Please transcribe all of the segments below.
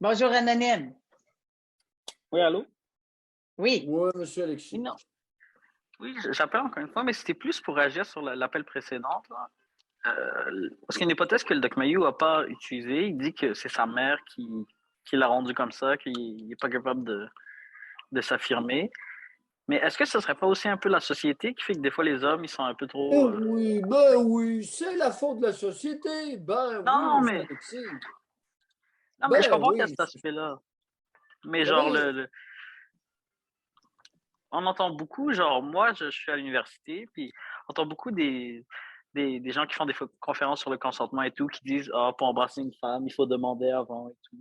Bonjour, Anonyme. Oui, allô? Oui. Oui, monsieur Alexis. Non. Oui, j'appelle encore une fois, mais c'était plus pour agir sur l'appel précédent, là. Parce qu'il y a une hypothèse que le Doc Mayou n'a pas utilisée. Il dit que c'est sa mère qui l'a rendu comme ça, qu'il n'est pas capable de s'affirmer. Mais est-ce que ce serait pas aussi un peu la société qui fait que des fois les hommes, ils sont un peu trop... Oui, c'est la faute de la société. Ben oui, Non, monsieur mais, Alexis. non, mais je Ben comprends qu'il y a oui. cet aspect-là. Mais Vous genre, savez, on entend beaucoup, genre, moi, je suis à l'université, puis on entend beaucoup des gens qui font des conférences sur le consentement et tout, qui disent, ah, pour embrasser une femme, il faut demander avant et tout.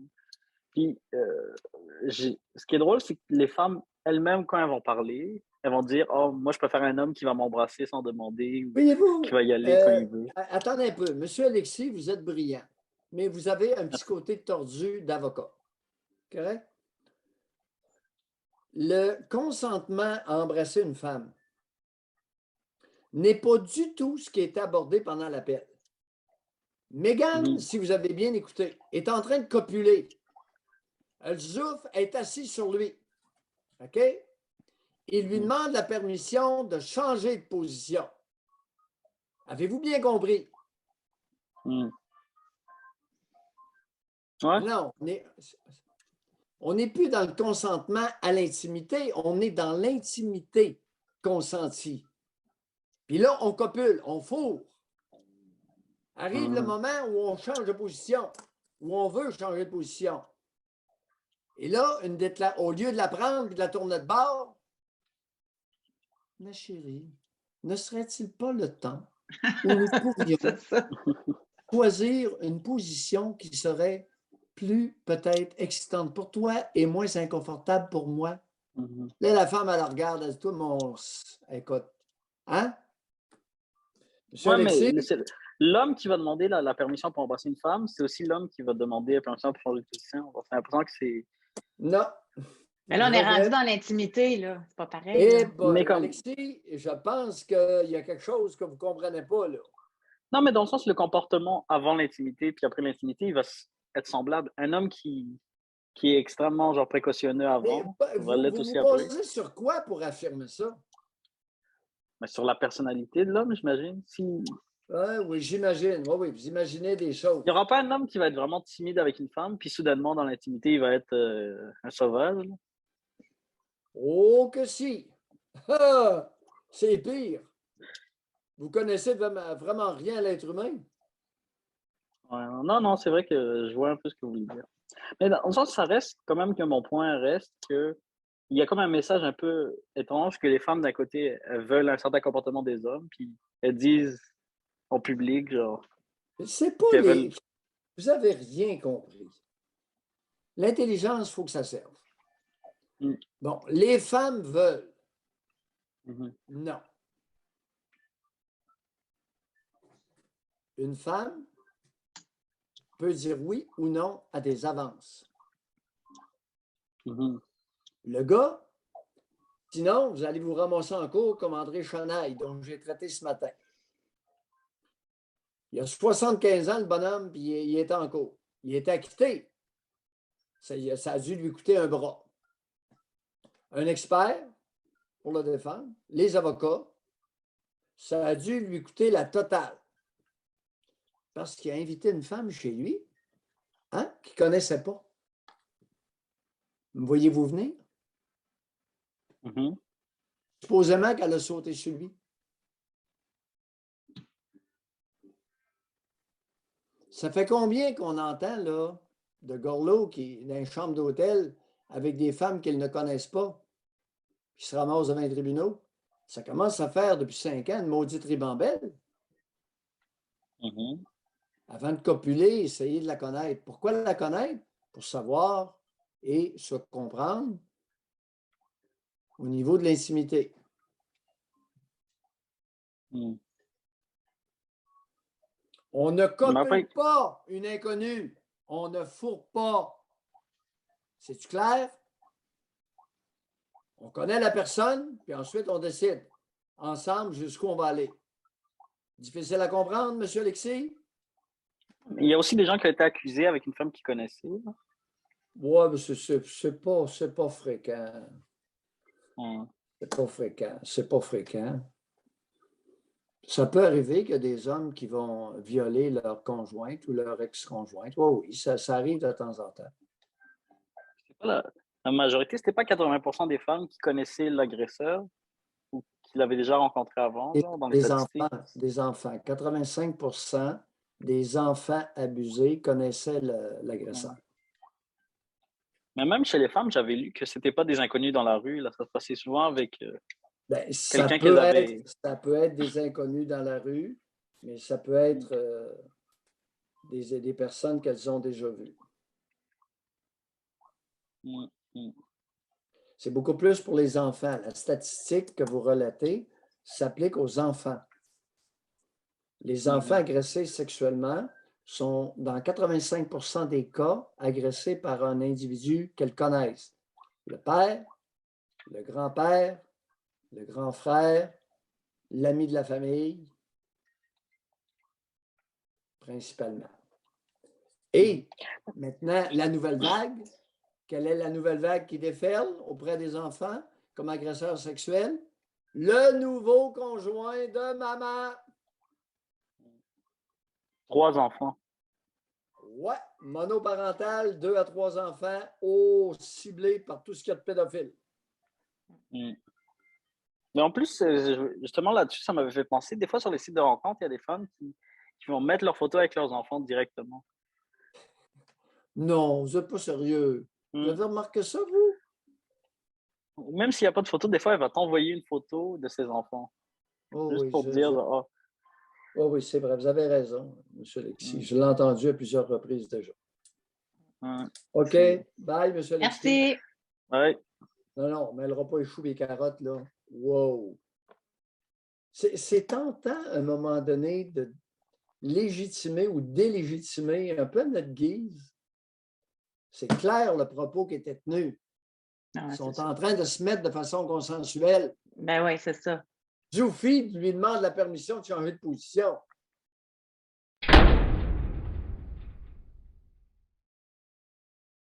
Puis, ce qui est drôle, c'est que les femmes elles-mêmes, quand elles vont parler, elles vont dire, oh, moi, je préfère un homme qui va m'embrasser sans demander ou qui voyez-vous, va y aller quand il veut. attendez un peu. Monsieur Alexis, vous êtes brillant, mais vous avez un petit Merci. côté tordu d'avocat. Correct? Le consentement à embrasser une femme n'est pas du tout ce qui est abordé pendant l'appel. Mégane, si vous avez bien écouté, est en train de copuler. Elle souffle, elle est assise sur lui. OK? Il lui demande la permission de changer de position. Avez-vous bien compris? Mm. Ouais. Non, on n'est plus dans le consentement à l'intimité, on est dans l'intimité consentie. Puis là, on copule, on fourre. Arrive le moment où on change de position, où on veut changer de position. Et là, au lieu de la prendre et de la tourner de bord, ma chérie, ne serait-il pas le temps où nous pourrions choisir une position qui serait plus peut-être excitante pour toi et moins inconfortable pour moi? Là, la femme, elle la regarde, elle dit, toi, mon... Écoute, hein? Monsieur Ouais, Alexis? mais l'homme qui va demander la permission pour embrasser une femme, c'est aussi l'homme qui va demander la permission pour changer de position. J'ai l'impression que c'est... Non. Mais là, on Je est rendu regrette. dans l'intimité, là. C'est pas pareil. Eh Là. boy, Mais comme... Alexis, je pense qu'il y a quelque chose que vous ne comprenez pas, là. Non, mais dans le sens, le comportement avant l'intimité puis après l'intimité, il va être semblable. Un homme qui est extrêmement genre précautionneux Mais avant va vous l'être vous aussi après. basez sur quoi pour affirmer ça? Mais sur la personnalité de l'homme, j'imagine. Oui, j'imagine. Oui, vous imaginez des choses. Il n'y aura pas un homme qui va être vraiment timide avec une femme, puis soudainement, dans l'intimité, il va être un sauvage. Là. Oh que si! Ah, c'est pire. Vous connaissez vraiment rien à l'être humain? Ouais, non, c'est vrai que je vois un peu ce que vous voulez dire. Mais dans le sens, ça reste quand même que mon point reste que il y a comme un message un peu étrange que les femmes, d'un côté, elles veulent un certain comportement des hommes, puis elles disent en public, genre, C'est pas qu'elles les... veulent... Vous avez rien compris. L'intelligence, il faut que ça serve. Mm. Bon, les femmes veulent. Non. Une femme peut dire oui ou non à des avances. Le gars, sinon, vous allez vous ramasser en cours comme André Chenaille, dont j'ai traité ce matin. Il a 75 ans, le bonhomme, puis il est en cours. Il est acquitté. Ça a dû lui coûter un bras. Un expert pour le défendre, les avocats, ça a dû lui coûter la totale. Parce qu'il a invité une femme chez lui, hein, qu'il ne connaissait pas. Me voyez-vous venir? Supposément qu'elle a sauté sur lui. Ça fait combien qu'on entend là, de Gorlot qui est dans une chambre d'hôtel avec des femmes qu'ils ne connaissent pas, qui se ramassent devant les tribunaux? Ça commence à faire depuis 5 ans une maudite ribambelle. Avant de copuler, essayer de la connaître. Pourquoi la connaître? Pour savoir et se comprendre au niveau de l'intimité. On ne copule pas une inconnue. On ne fourre pas. C'est-tu clair? On connaît la personne, puis ensuite on décide ensemble jusqu'où on va aller. Difficile à comprendre, M. Alexis? Il y a aussi des gens qui ont été accusés avec une femme qu'ils connaissaient. Ouais, mais c'est pas fréquent. Hmm. C'est pas fréquent. C'est pas fréquent. Ça peut arriver qu'il y a des hommes qui vont violer leur conjointe ou leur ex-conjointe. Oui, oui, ça arrive de temps en temps. C'est pas la majorité, c'était pas 80% des femmes qui connaissaient l'agresseur ou qui l'avaient déjà rencontré avant, genre, dans les statistiques. Des enfants. 85 des enfants abusés connaissaient l'agresseur. Hmm. Mais même chez les femmes, j'avais lu que c'était pas des inconnus dans la rue. Là, ça se passait souvent avec Ben, quelqu'un qu'elles avaient. ça peut être des inconnus dans la rue, mais ça peut être des personnes qu'elles ont déjà vues. Hmm, hmm. C'est beaucoup plus pour les enfants. La statistique que vous relatez s'applique aux enfants. Les enfants agressés sexuellement sont, dans 85 des cas, agressés par un individu qu'elles connaissent. Le père, le grand-père, le grand frère, l'ami de la famille, principalement. Et maintenant, la nouvelle vague. Quelle est la nouvelle vague qui déferle auprès des enfants comme agresseurs sexuels? Le nouveau conjoint de maman. 3 enfants. Ouais, monoparental, 2 à 3 enfants, ciblés par tout ce qu'il y a de pédophile. Hmm. Mais en plus, justement là-dessus, ça m'avait fait penser. Des fois, sur les sites de rencontres, il y a des femmes qui vont mettre leurs photos avec leurs enfants directement. Non, vous n'êtes pas sérieux. Vous avez remarqué ça, vous? Même s'il n'y a pas de photo, des fois, elle va t'envoyer une photo de ses enfants. Oh, Juste oui, pour te dire, oh, oh, oui, c'est vrai, vous avez raison, M. Lexi. Je l'ai entendu à plusieurs reprises déjà. OK, bye, M. Lexi. Merci. Ouais. Non, non, on ne mêlera pas les choux et les carottes, là. Wow! C'est tentant, à un moment donné, de légitimer ou délégitimer un peu à notre guise. C'est clair le propos qui était tenu. Ah ouais, Ils sont c'est en ça. train de se mettre de façon consensuelle. Ben oui, c'est ça. Zoufi lui demande la permission de changer de position.